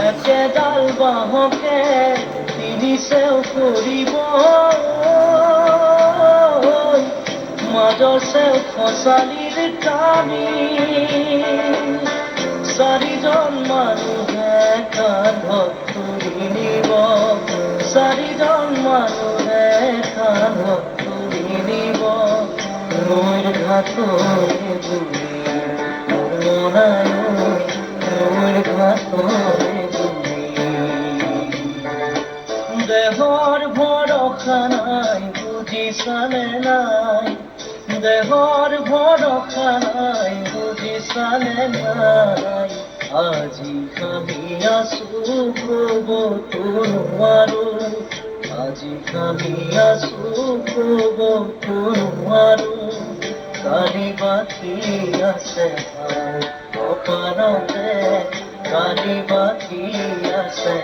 একেডাল বাঁহকে তিনিছেও কৰিব মাজছেও খঁচালিৰ কামি চাৰিজন মানুহে কান্ধত তুলি নিব চাৰিজন মানুহে কান্ধত তুলি নিব নৈৰ ঘাটৰে বুলি মনায় নৈৰ ঘাটৰে দেহৰ ভৰসা নাই বুজিছানে নাই দেহৰ ভৰসা নাই বুজিছানে নাই আজি আমি আছো ক'বতো নোৱাৰো আজি আমি আছো ক'বতো নোৱাৰো কালি বাকী আছে কপালতে কালি বাকী আছে